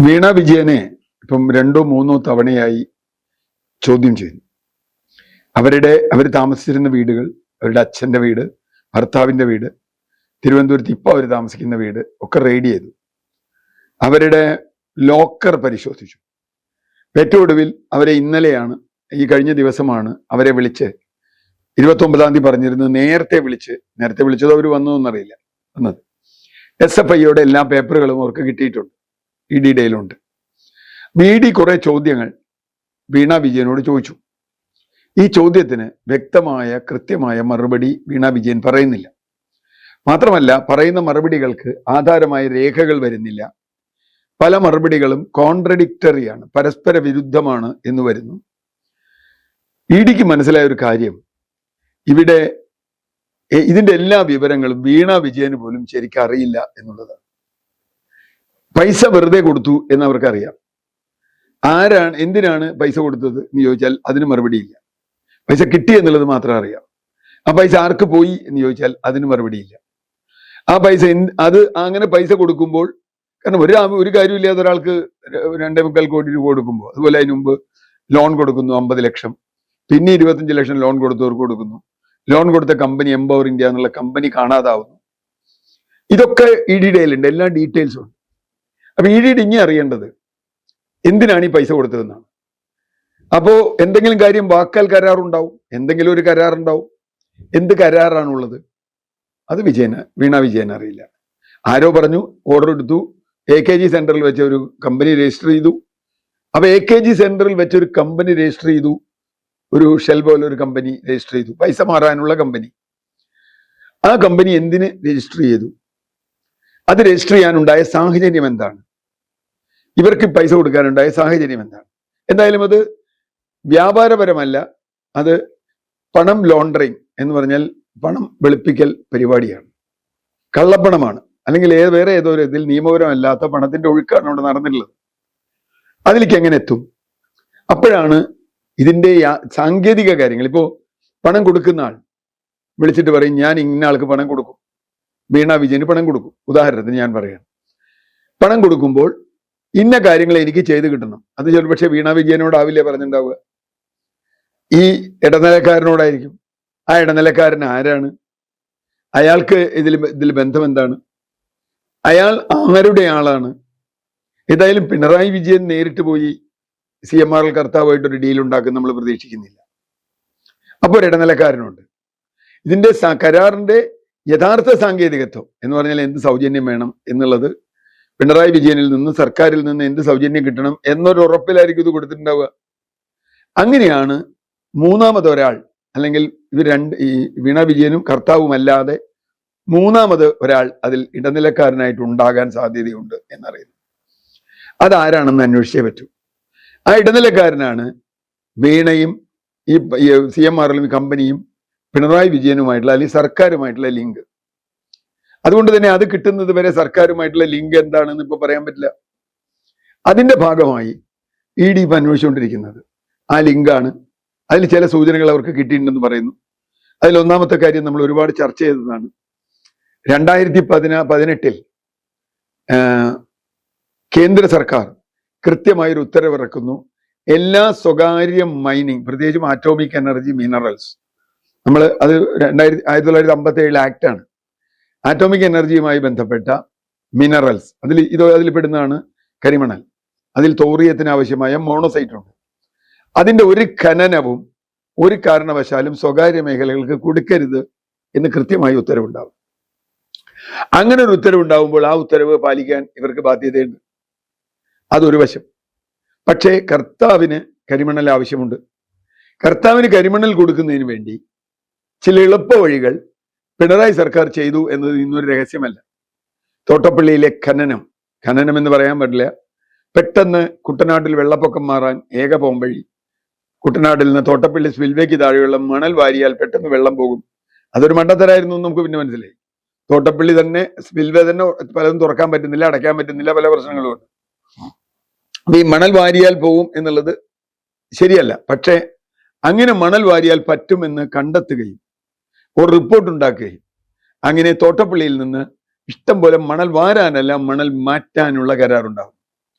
വീണ വിജയനെ ഇപ്പം രണ്ടോ മൂന്നോ തവണയായി ചോദ്യം ചെയ്തു. അവർ താമസിച്ചിരുന്ന വീടുകൾ, അവരുടെ അച്ഛന്റെ വീട്, ഭർത്താവിന്റെ വീട്, തിരുവനന്തപുരത്ത് ഇപ്പോൾ അവർ താമസിക്കുന്ന വീട് ഒക്കെ റെയ്ഡ് ചെയ്തു. അവരുടെ ലോക്കർ പരിശോധിച്ചു. ഏറ്റവും ഒടുവിൽ അവരെ ഇന്നലെയാണ്, ഈ കഴിഞ്ഞ ദിവസമാണ് അവരെ വിളിച്ച് 29-ാം തീയതി പറഞ്ഞിരുന്നത് നേരത്തെ വിളിച്ചത് അവർ വന്നതെന്നറിയില്ല വന്നത്. SFIയുടെ എല്ലാ പേപ്പറുകളും അവർക്ക് കിട്ടിയിട്ടുണ്ട്, ED-യിലുണ്ട്. ED കുറെ ചോദ്യങ്ങൾ വീണ വിജയനോട് ചോദിച്ചു. ഈ ചോദ്യത്തിന് വ്യക്തമായ കൃത്യമായ മറുപടി വീണ വിജയൻ പറയുന്നില്ല. മാത്രമല്ല, പറയുന്ന മറുപടികൾക്ക് ആധാരമായ രേഖകൾ വരുന്നില്ല. പല മറുപടികളും കോൺട്രഡിക്ടറിയാണ്, പരസ്പര വിരുദ്ധമാണ് എന്ന് വരുന്നു. EDക്ക് മനസ്സിലായ ഒരു കാര്യം, ഇവിടെ ഇതിന്റെ എല്ലാ വിവരങ്ങളും വീണ വിജയന് പോലും ശരിക്കും അറിയില്ല എന്നുള്ളതാണ്. പൈസ വെറുതെ കൊടുത്തു എന്ന് അവർക്കറിയാം. എന്തിനാണ് പൈസ കൊടുത്തത് എന്ന് ചോദിച്ചാൽ അതിന് മറുപടിയില്ല. പൈസ കിട്ടി എന്നുള്ളത് മാത്രം അറിയാം. ആ പൈസ ആർക്ക് പോയി എന്ന് ചോദിച്ചാൽ അതിന് മറുപടിയില്ല. ആ പൈസ അങ്ങനെ പൈസ കൊടുക്കുമ്പോൾ, കാരണം ഒരു കാര്യമില്ലാത്ത ഒരാൾക്ക് 2.25 കോടി രൂപ കൊടുക്കുമ്പോൾ, അതുപോലെ അതിന് മുമ്പ് ലോൺ കൊടുക്കുന്നു 50 ലക്ഷം, പിന്നെ 25 ലക്ഷം ലോൺ കൊടുത്തവർക്ക് കൊടുക്കുന്നു. ലോൺ കൊടുത്ത കമ്പനി എംപവർ ഇന്ത്യ എന്നുള്ള കമ്പനി കാണാതാവുന്നു. ഇതൊക്കെ ED-യിലുണ്ട്, എല്ലാ ഡീറ്റെയിൽസും ഉണ്ട്. അപ്പൊ ED ഇനി അറിയേണ്ടത് എന്തിനാണ് ഈ പൈസ കൊടുത്തതെന്നാണ്. അപ്പോ എന്തെങ്കിലും കാര്യം വാക്കാൽ കരാറുണ്ടാവും, എന്തെങ്കിലും ഒരു കരാറുണ്ടാവും. എന്ത് കരാറാണുള്ളത് അത് വീണ വിജയൻ അറിയില്ല. ആരോ പറഞ്ഞു, ഓർഡർ എടുത്തു, AKG സെന്ററിൽ വെച്ച ഒരു കമ്പനി രജിസ്റ്റർ ചെയ്തു. അപ്പൊ AKG സെന്ററിൽ വെച്ചൊരു കമ്പനി രജിസ്റ്റർ ചെയ്തു, ഒരു ഷെൽ പോലെ ഒരു കമ്പനി രജിസ്റ്റർ ചെയ്തു, പൈസ മാറാനുള്ള കമ്പനി. ആ കമ്പനി എന്തിന് രജിസ്റ്റർ ചെയ്തു? അത് രജിസ്റ്റർ ചെയ്യാനുണ്ടായ സാഹചര്യം എന്താണ്? ഇവർക്ക് പൈസ കൊടുക്കാനുണ്ടായ സാഹചര്യം എന്താണ്? എന്തായാലും അത് വ്യാപാരപരമല്ല, അത് പണം ലോണ്ടറിങ് എന്ന് പറഞ്ഞാൽ പണം വെളുപ്പിക്കൽ പരിപാടിയാണ്, കള്ളപ്പണമാണ്. അല്ലെങ്കിൽ വേറെ ഏതോ ഒരു ഇതിൽ നിയമപരമല്ലാത്ത പണത്തിന്റെ ഒഴുക്കാണ് അവിടെ നടന്നിട്ടുള്ളത്. അതിലേക്ക് എങ്ങനെ എത്തും? അപ്പോഴാണ് ഇതിന്റെ സാങ്കേതിക കാര്യങ്ങൾ. ഇപ്പോ പണം കൊടുക്കുന്ന ആൾ വിളിച്ചിട്ട് പറയും, ഞാൻ ഇന്ന ആൾക്ക് പണം കൊടുക്കും, വീണ വിജയന് പണം കൊടുക്കും. ഉദാഹരണത്തിന് ഞാൻ പറയാം, പണം കൊടുക്കുമ്പോൾ ഇന്ന കാര്യങ്ങൾ എനിക്ക് ചെയ്ത് കിട്ടണം. അത് ചിലപ്പോൾ വീണ വിജയനോടാവില്ലേ പറഞ്ഞിട്ടുണ്ടാവുക, ഈ ഇടനിലക്കാരനോടായിരിക്കും. ആ ഇടനിലക്കാരൻ ആരാണ്? അയാൾക്ക് ഇതിൽ ബന്ധം എന്താണ്? അയാൾ ആരുടെ ആളാണ്? ഏതായാലും പിണറായി വിജയൻ നേരിട്ട് പോയി CMRL കർത്താവായിട്ടൊരു ഡീൽ ഉണ്ടാക്കും നമ്മൾ പ്രതീക്ഷിക്കുന്നില്ല. അപ്പോൾ ഒരു ഇടനിലക്കാരനുണ്ട്. ഇതിന്റെ കരാറിന്റെ യഥാർത്ഥ സാങ്കേതികത്വം എന്ന് പറഞ്ഞാൽ എന്ത് സൗജന്യം വേണം എന്നുള്ളത് പിണറായി വിജയനിൽ നിന്ന്, സർക്കാരിൽ നിന്ന് എന്ത് സൗജന്യം കിട്ടണം എന്നൊരു ഉറപ്പിലായിരിക്കും ഇത് കൊടുത്തിട്ടുണ്ടാവുക. അങ്ങനെയാണ് മൂന്നാമത് ഒരാൾ, അല്ലെങ്കിൽ ഈ വീണ വിജയനും കർത്താവുമല്ലാതെ മൂന്നാമത് ഒരാൾ അതിൽ ഇടനിലക്കാരനായിട്ട് ഉണ്ടാകാൻ സാധ്യതയുണ്ട് എന്നറിയുന്നു. അതാരാണെന്ന് അന്വേഷിച്ചേ പറ്റൂ. ആ ഇടനിലക്കാരനാണ് വീണയും ഈ CMRL കമ്പനിയും പിണറായി വിജയനുമായിട്ടുള്ള, അല്ലെങ്കിൽ സർക്കാരുമായിട്ടുള്ള ലിങ്ക്. അതുകൊണ്ട് തന്നെ അത് കിട്ടുന്നത് വരെ സർക്കാരുമായിട്ടുള്ള ലിങ്ക് എന്താണെന്ന് ഇപ്പൊ പറയാൻ പറ്റില്ല. അതിന്റെ ഭാഗമായി ED ഇപ്പൊ അന്വേഷിച്ചുകൊണ്ടിരിക്കുന്നത് ആ ലിങ്കാണ്. അതിൽ ചില സൂചനകൾ അവർക്ക് കിട്ടിയിട്ടുണ്ടെന്ന് പറയുന്നു. അതിൽ ഒന്നാമത്തെ കാര്യം നമ്മൾ ഒരുപാട് ചർച്ച ചെയ്തതാണ്. 2018 കേന്ദ്ര സർക്കാർ കൃത്യമായൊരു ഉത്തരവിറക്കുന്നു. എല്ലാ സ്വകാര്യ മൈനിങ്, പ്രത്യേകിച്ചും ആറ്റോമിക് എനർജി മിനറൽസ്, അത് 1957 ആക്ടാണ്. ആറ്റോമിക് എനർജിയുമായി ബന്ധപ്പെട്ട മിനറൽസ്, അതിൽ പെടുന്നതാണ് കരിമണൽ. അതിൽ തോറിയത്തിന് ആവശ്യമായ മോണോസൈറ്റ് ഉണ്ട്. അതിന്റെ ഒരു ഖനനവും ഒരു കാരണവശാലും സ്വകാര്യ മേഖലകൾക്ക് കൊടുക്കരുത് എന്ന് കൃത്യമായി ഉത്തരവുണ്ടാവും. അങ്ങനെ ഒരു ഉത്തരവുണ്ടാവുമ്പോൾ ആ ഉത്തരവ് പാലിക്കാൻ ഇവർക്ക് ബാധ്യതയുണ്ട്. അതൊരു വശം. പക്ഷേ കർത്താവിന് കരിമണൽ ആവശ്യമുണ്ട്. കർത്താവിന് കരിമണൽ കൊടുക്കുന്നതിന് വേണ്ടി ചില എളുപ്പ വഴികൾ പിണറായി സർക്കാർ ചെയ്തു എന്നത് ഇന്നൊരു രഹസ്യമല്ല. തോട്ടപ്പള്ളിയിലെ ഖനനം എന്ന് പറയാൻ പറ്റില്ല. പെട്ടെന്ന് കുട്ടനാട്ടിൽ വെള്ളപ്പൊക്കം മാറാൻ ഏക പോംവഴി, കുട്ടനാട്ടിൽ നിന്ന് തോട്ടപ്പള്ളി സ്പിൽവേക്ക് താഴെയുള്ള മണൽ വാരിയാൽ പെട്ടെന്ന് വെള്ളം പോകും. അതൊരു മണ്ടത്തരായിരുന്നു നമുക്ക് പിന്നെ മനസ്സിലായി. തോട്ടപ്പള്ളി തന്നെ, സ്പിൽവേ തന്നെ പലതും തുറക്കാൻ പറ്റുന്നില്ല, അടയ്ക്കാൻ പറ്റുന്നില്ല, പല പ്രശ്നങ്ങളുമുണ്ട്. അപ്പൊ ഈ മണൽ വാരിയാൽ പോകും എന്നുള്ളത് ശരിയല്ല. പക്ഷേ അങ്ങനെ മണൽ വാരിയാൽ പറ്റുമെന്ന് കണ്ടെത്തുകയും ഒരു റിപ്പോർട്ട് ഉണ്ടാക്കുകയും അങ്ങനെ തോട്ടപ്പള്ളിയിൽ നിന്ന് ഇഷ്ടം പോലെ മണൽ വാരാനല്ല, മണൽ മാറ്റാനുള്ള കരാറുണ്ടാകും.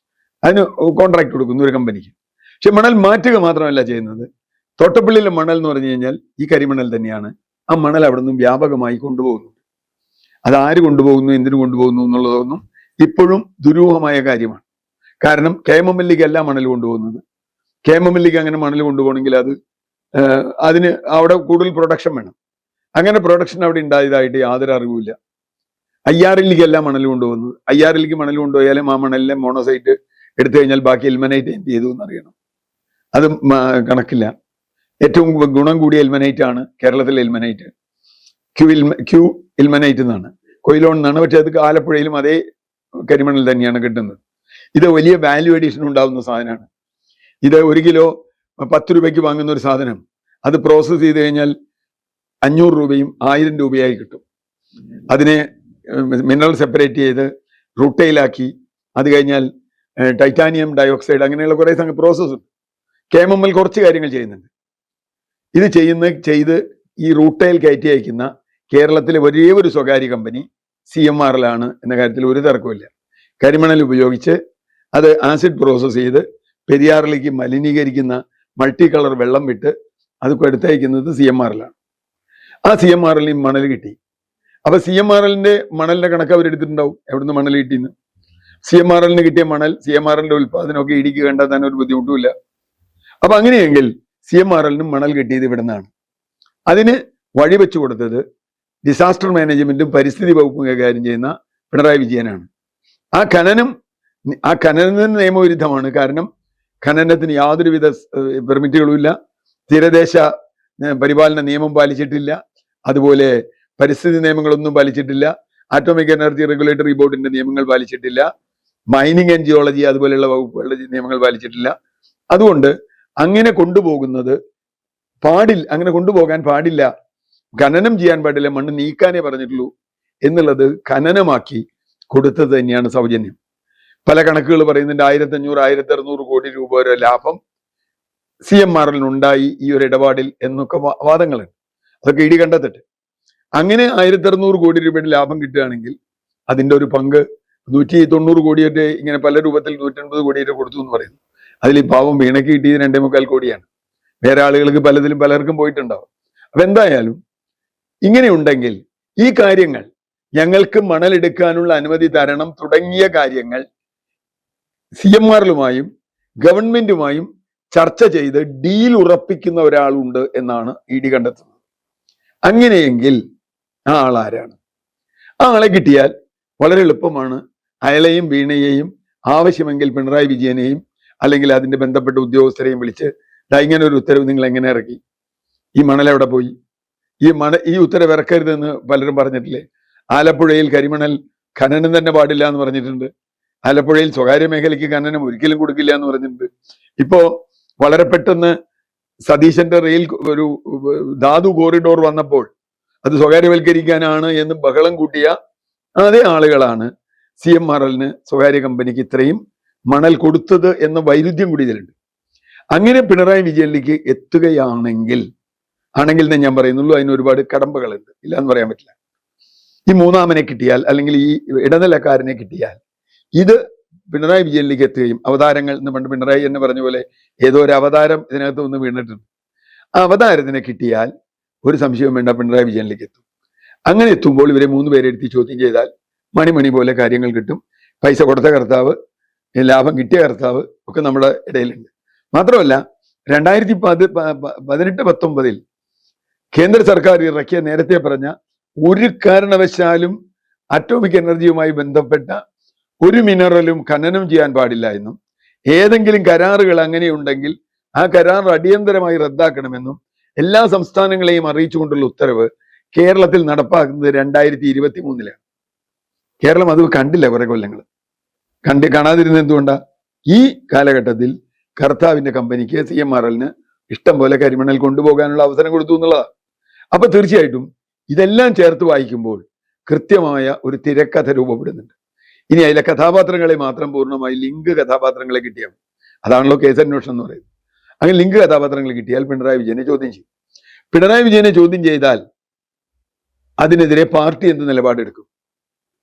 അതിന് കോൺട്രാക്ട് കൊടുക്കുന്നു ഒരു കമ്പനിക്ക്. പക്ഷെ മണൽ മാറ്റുക മാത്രമല്ല ചെയ്യുന്നത്. തോട്ടപ്പള്ളിയിലെ മണൽ എന്ന് പറഞ്ഞു കഴിഞ്ഞാൽ ഈ കരിമണൽ തന്നെയാണ്. ആ മണൽ അവിടെ നിന്നും വ്യാപകമായി കൊണ്ടുപോകുന്നു. അത് ആര് കൊണ്ടുപോകുന്നു, എന്തിനു കൊണ്ടുപോകുന്നു എന്നുള്ളതൊന്നും ഇപ്പോഴും ദുരൂഹമായ കാര്യമാണ്. കാരണം KMML അല്ല മണൽ കൊണ്ടുപോകുന്നത്. KMML അങ്ങനെ മണൽ കൊണ്ടുപോകണമെങ്കിൽ അതിന് അവിടെ കൂടുതൽ പ്രൊഡക്ഷൻ വേണം. അങ്ങനെ പ്രൊഡക്ഷൻ അവിടെ ഉണ്ടായതായിട്ട് യാതൊരു അറിവുമില്ല. IRL അല്ല മണൽ കൊണ്ടുപോകുന്നത്. IRL മണൽ കൊണ്ടുപോയാലും ആ മണലിലെ മോണോസൈറ്റ് എടുത്തു കഴിഞ്ഞാൽ ബാക്കി എൽമനൈറ്റ് എന്ത് ചെയ്തു എന്നറിയണം. അത് കണക്കില്ല. ഏറ്റവും ഗുണം കൂടിയ എൽമനൈറ്റ് ആണ് കേരളത്തിലെ എൽമനൈറ്റ്. ക്യൂ എൽമനൈറ്റ് എന്നാണ്, കൊയിലോൺ എന്നാണ്. പക്ഷെ അത് ആലപ്പുഴയിലും അതേ കരിമണൽ തന്നെയാണ് കിട്ടുന്നത്. ഇത് വലിയ വാല്യൂ അഡീഷൻ ഉണ്ടാകുന്ന സാധനമാണ്. ഇത് 1 കിലോ 10 രൂപയ്ക്ക് വാങ്ങുന്ന ഒരു സാധനം അത് പ്രോസസ്സ് ചെയ്ത് കഴിഞ്ഞാൽ 500 രൂപയും 1000 രൂപയായി കിട്ടും. അതിനെ മിനറൽ സെപ്പറേറ്റ് ചെയ്ത് റൂട്ടൈലാക്കി അത് കഴിഞ്ഞാൽ ടൈറ്റാനിയം ഡയോക്സൈഡ് അങ്ങനെയുള്ള കുറെ പ്രോസസ്സ് ഉണ്ട്. KMML കുറച്ച് കാര്യങ്ങൾ ചെയ്യുന്നുണ്ട്. ഇത് ചെയ്ത് ഈ റൂട്ടൈൽ കയറ്റി അയക്കുന്ന കേരളത്തിലെ ഒരേ ഒരു സ്വകാര്യ കമ്പനി CMRL ആണ് എന്ന കാര്യത്തിൽ ഒരു തർക്കമില്ല. കരിമണൽ ഉപയോഗിച്ച് അത് ആസിഡ് പ്രോസസ്സ് ചെയ്ത് പെരിയാറിലേക്ക് മലിനീകരിക്കുന്ന മൾട്ടി കളർ വെള്ളം വിട്ട് അത് എടുത്തയക്കുന്നത് CMRL ആണ്. ആ CMRL മണൽ കിട്ടി. അപ്പൊ CMRLന്റെ മണലിന്റെ കണക്ക് അവരെടുത്തിട്ടുണ്ടാവും. എവിടുന്ന് മണൽ കിട്ടിയെന്ന്. CMRL കിട്ടിയ മണൽ CMRL ഉൽപാദനമൊക്കെ ഇടിക്ക് കണ്ടെത്താൻ ഒരു ബുദ്ധിമുട്ടുമില്ല. അപ്പൊ അങ്ങനെയെങ്കിൽ CMRL മണൽ കിട്ടിയത് ഇവിടെ നിന്നാണ്. അതിന് വഴിവെച്ചു കൊടുത്തത് ഡിസാസ്റ്റർ മാനേജ്മെന്റും പരിസ്ഥിതി വകുപ്പും കൈകാര്യം ചെയ്യുന്ന പിണറായി വിജയനാണ്. ആ ഖനനത്തിന് നിയമവിരുദ്ധമാണ്. കാരണം ഖനനത്തിന് യാതൊരുവിധ പെർമിറ്റുകളുമില്ല. തീരദേശ പരിപാലന നിയമം പാലിച്ചിട്ടില്ല. അതുപോലെ പരിസ്ഥിതി നിയമങ്ങളൊന്നും പാലിച്ചിട്ടില്ല. ആറ്റോമിക് എനർജി റെഗുലേറ്ററി ബോർഡിന്റെ നിയമങ്ങൾ പാലിച്ചിട്ടില്ല. മൈനിങ് ആൻഡ് ജിയോളജി അതുപോലെയുള്ള വകുപ്പുകളുടെ നിയമങ്ങൾ പാലിച്ചിട്ടില്ല. അതുകൊണ്ട് അങ്ങനെ കൊണ്ടുപോകുന്നത് പാടില്ല, അങ്ങനെ കൊണ്ടുപോകാൻ പാടില്ല. ഖനനം ചെയ്യാൻ പാടില്ല, മണ്ണ് നീക്കാനേ പറഞ്ഞിട്ടുള്ളൂ എന്നുള്ളത് ഖനനമാക്കി കൊടുത്തത് തന്നെയാണ് സൗജന്യം. പല കണക്കുകൾ പറയുന്നുണ്ട് 1500 1600 കോടി രൂപ വരെ ലാഭം CMRL ഉണ്ടായി ഈ ഒരു ഇടപാടിൽ എന്നൊക്കെ വാദങ്ങളുണ്ട്. അതൊക്കെ ഇടി കണ്ടെത്തട്ടെ. അങ്ങനെ 1600 കോടി രൂപയുടെ ലാഭം കിട്ടുകയാണെങ്കിൽ അതിന്റെ ഒരു പങ്ക് 190 കോടിയുടെ ഇങ്ങനെ പല രൂപത്തിൽ 180 കോടിയുടെ കൊടുത്തു എന്ന് പറയുന്നു. അതിൽ ഈ പാവം വീണയ്ക്ക് കിട്ടിയത് 2.25 കോടിയാണ്. വേറെ ആളുകൾക്ക് പലർക്കും പോയിട്ടുണ്ടാവും. അപ്പൊ എന്തായാലും ഇങ്ങനെ ഉണ്ടെങ്കിൽ ഈ കാര്യങ്ങൾ ഞങ്ങൾക്ക് മണലെടുക്കാനുള്ള അനുമതി തരണം തുടങ്ങിയ കാര്യങ്ങൾ CMRLുമായും ഗവൺമെന്റുമായും ചർച്ച ചെയ്ത് ഡീൽ ഉറപ്പിക്കുന്ന ഒരാളുണ്ട് എന്നാണ് ED കണ്ടെത്തുന്നത്. അങ്ങനെയെങ്കിൽ ആ ആളാരാണ്? ആ ആളെ കിട്ടിയാൽ വളരെ എളുപ്പമാണ്. അയാളെയും വീണയെയും ആവശ്യമെങ്കിൽ പിണറായി വിജയനെയും അല്ലെങ്കിൽ അതിന്റെ ബന്ധപ്പെട്ട ഉദ്യോഗസ്ഥരെയും വിളിച്ച് ഇങ്ങനെ ഒരു ഉത്തരവ് നിങ്ങൾ എങ്ങനെ ഇറക്കി? ഈ മണൽ എവിടെ പോയി? ഈ ഉത്തരവ് ഇറക്കരുതെന്ന് പലരും പറഞ്ഞിട്ടില്ലേ? ആലപ്പുഴയിൽ കരിമണൽ ഖനനം തന്നെ പാടില്ല എന്ന് പറഞ്ഞിട്ടുണ്ട്. ആലപ്പുഴയിൽ സ്വകാര്യ മേഖലയ്ക്ക് ഖനനം ഒരിക്കലും കൊടുക്കില്ല എന്ന് പറഞ്ഞിട്ടുണ്ട്. ഇപ്പോ വളരെ പെട്ടെന്ന് സതീശന്റെ റെയിൽ ഒരു ധാതു കോറിഡോർ വന്നപ്പോൾ അത് സ്വകാര്യവൽക്കരിക്കാനാണ് എന്ന് ബഹളം കൂട്ടിയ അതേ ആളുകളാണ് CMRLന് സ്വകാര്യ കമ്പനിക്ക് ഇത്രയും മണൽ കൊടുത്തത് എന്ന വൈരുദ്ധ്യം കൂടി ഇതിലുണ്ട്. അങ്ങനെ പിണറായി വിജയനിലേക്ക് എത്തുകയാണെങ്കിൽ എന്ന് ഞാൻ പറയുന്നുള്ളൂ. അതിന് ഒരുപാട് കടമ്പകളുണ്ട്, ഇല്ല എന്ന് പറയാൻ പറ്റില്ല. ഈ മൂന്നാമനെ കിട്ടിയാൽ അല്ലെങ്കിൽ ഈ ഇടനിലക്കാരനെ കിട്ടിയാൽ ഇത് പിണറായി വിജയനിലേക്ക് എത്തുകയും അവതാരങ്ങൾ എന്ന് പണ്ട് പിണറായി എന്ന് പറഞ്ഞ പോലെ ഏതോ ഒരു അവതാരം ഇതിനകത്ത് ഒന്ന് വീണിട്ടുണ്ട്. ആ അവതാരത്തിനെ കിട്ടിയാൽ ഒരു സംശയവും വേണ്ട, പിണറായി വിജയനിലേക്ക് എത്തും. അങ്ങനെ എത്തുമ്പോൾ ഇവരെ 3 പേരെ എടുത്ത് ചോദ്യം ചെയ്താൽ മണി പോലെ കാര്യങ്ങൾ കിട്ടും. പൈസ കൊടുത്ത കർത്താവ്, ലാഭം കിട്ടിയ കർത്താവ് ഒക്കെ നമ്മുടെ ഇടയിലുണ്ട്. മാത്രമല്ല 2018-19 കേന്ദ്ര സർക്കാർ ഇറക്കിയ നേരത്തെ പറഞ്ഞ ഒരു കാരണവശാലും അറ്റോമിക് എനർജിയുമായി ബന്ധപ്പെട്ട ഒരു മിനറലും ഖനനം ചെയ്യാൻ പാടില്ല എന്നും ഏതെങ്കിലും കരാറുകൾ അങ്ങനെയുണ്ടെങ്കിൽ ആ കരാർ അടിയന്തരമായി റദ്ദാക്കണമെന്നും എല്ലാ സംസ്ഥാനങ്ങളെയും അറിയിച്ചുകൊണ്ടുള്ള ഉത്തരവ് കേരളത്തിൽ നടപ്പാക്കുന്നത് 2023 കേരളം അത് കണ്ടില്ല. കുറെ കൊല്ലങ്ങൾ കാണാതിരുന്നത് എന്തുകൊണ്ടാ? ഈ കാലഘട്ടത്തിൽ കർത്താവിന്റെ കമ്പനിക്ക് CMRLന് ഇഷ്ടം പോലെ കരിമണൽ കൊണ്ടുപോകാനുള്ള അവസരം കൊടുത്തു എന്നുള്ളതാണ്. അപ്പൊ തീർച്ചയായിട്ടും ഇതെല്ലാം ചേർത്ത് വായിക്കുമ്പോൾ കൃത്യമായ ഒരു തിരക്കഥ രൂപപ്പെടുന്നുണ്ട്. ഇനി അതിലെ കഥാപാത്രങ്ങളെ മാത്രം പൂർണ്ണമായി ലിങ്ക് കഥാപാത്രങ്ങളെ കിട്ടിയാൽ, അതാണല്ലോ കേസന്വേഷണം എന്ന് പറയുന്നത്. അങ്ങനെ ലിങ്ക് കഥാപാത്രങ്ങൾ കിട്ടിയാൽ പിണറായി വിജയനെ ചോദ്യം ചെയ്യും. പിണറായി വിജയനെ ചോദ്യം ചെയ്താൽ അതിനെതിരെ പാർട്ടി എന്ത് നിലപാടെടുക്കും?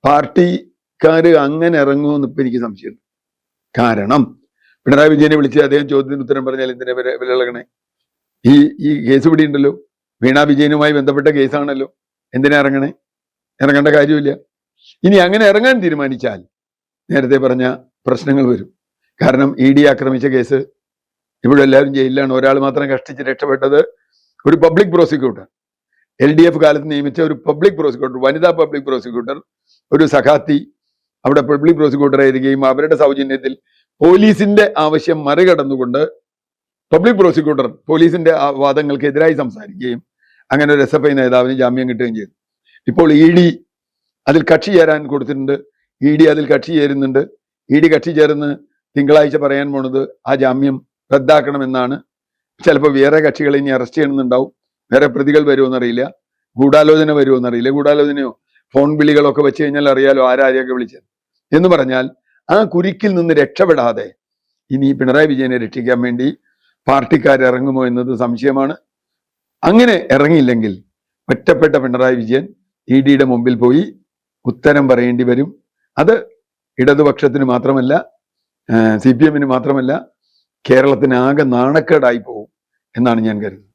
പാർട്ടിക്കാര് അങ്ങനെ ഇറങ്ങുമെന്ന് ഇപ്പൊ എനിക്ക് സംശയമുണ്ട്. കാരണം പിണറായി വിജയനെ വിളിച്ച് അദ്ദേഹം ചോദ്യത്തിന് ഉത്തരം പറഞ്ഞാൽ എന്തിനാ വിലകളകണേ? ഈ ഈ കേസ് ഇവിടെ ഉണ്ടല്ലോ, വീണ വിജയനുമായി ബന്ധപ്പെട്ട കേസാണല്ലോ, എന്തിനാ ഇറങ്ങണേ? ഇറങ്ങേണ്ട കാര്യമില്ല. ഇനി അങ്ങനെ ഇറങ്ങാൻ തീരുമാനിച്ചാൽ നേരത്തെ പറഞ്ഞ പ്രശ്നങ്ങൾ വരും. കാരണം ED ആക്രമിച്ച കേസ് ഇവിടെ എല്ലാവരും ജയിലിലാണ്. ഒരാൾ മാത്രം കഷ്ടിച്ച് രക്ഷപ്പെട്ടത്, ഒരു പബ്ലിക് പ്രോസിക്യൂട്ടർ, LDF കാലത്ത് നിയമിച്ച ഒരു പബ്ലിക് പ്രോസിക്യൂട്ടർ, വനിതാ പബ്ലിക് പ്രോസിക്യൂട്ടർ, ഒരു സഖാത്തി അവിടെ പബ്ലിക് പ്രോസിക്യൂട്ടർ ആയിരിക്കുകയും അവരുടെ സൗജന്യത്തിൽ പോലീസിന്റെ ആവശ്യം മറികടന്നുകൊണ്ട് പബ്ലിക് പ്രോസിക്യൂട്ടർ പോലീസിന്റെ വാദങ്ങൾക്കെതിരായി സംസാരിക്കുകയും അങ്ങനെ ഒരു SFI നേതാവിന് ജാമ്യം കിട്ടുകയും ചെയ്തു. ഇപ്പോൾ ED അതിൽ കക്ഷി ചേരാൻ കൊടുത്തിട്ടുണ്ട്. ED അതിൽ കക്ഷി ചേരുന്നുണ്ട്. ED കക്ഷി ചേർന്ന് തിങ്കളാഴ്ച പറയാൻ പോണത് ആ ജാമ്യം റദ്ദാക്കണമെന്നാണ്. ചിലപ്പോൾ വേറെ കക്ഷികളെ ഇനി അറസ്റ്റ് ചെയ്യണമെന്നുണ്ടാവും. വേറെ പ്രതികൾ വരുമോന്നറിയില്ല, ഗൂഢാലോചന വരുമോന്നറിയില്ല. ഗൂഢാലോചനയോ ഫോൺ വിളികളൊക്കെ വെച്ച് കഴിഞ്ഞാൽ അറിയാലോ ആരാരെയൊക്കെ വിളിച്ചത്. എന്ന് പറഞ്ഞാൽ ആ കുരുക്കിൽ നിന്ന് രക്ഷപ്പെടാതെ ഇനി പിണറായി വിജയനെ രക്ഷിക്കാൻ വേണ്ടി പാർട്ടിക്കാർ ഇറങ്ങുമോ എന്നത് സംശയമാണ്. അങ്ങനെ ഇറങ്ങിയില്ലെങ്കിൽ ഒറ്റപ്പെട്ട പിണറായി വിജയൻ EDയുടെ മുമ്പിൽ പോയി ഉത്തരം പറയേണ്ടി വരും. അത് ഇടതുപക്ഷത്തിന് മാത്രമല്ല, CPM മാത്രമല്ല, കേരളത്തിന് ആകെ നാണക്കേടായി പോകും എന്നാണ് ഞാൻ കരുതുന്നത്.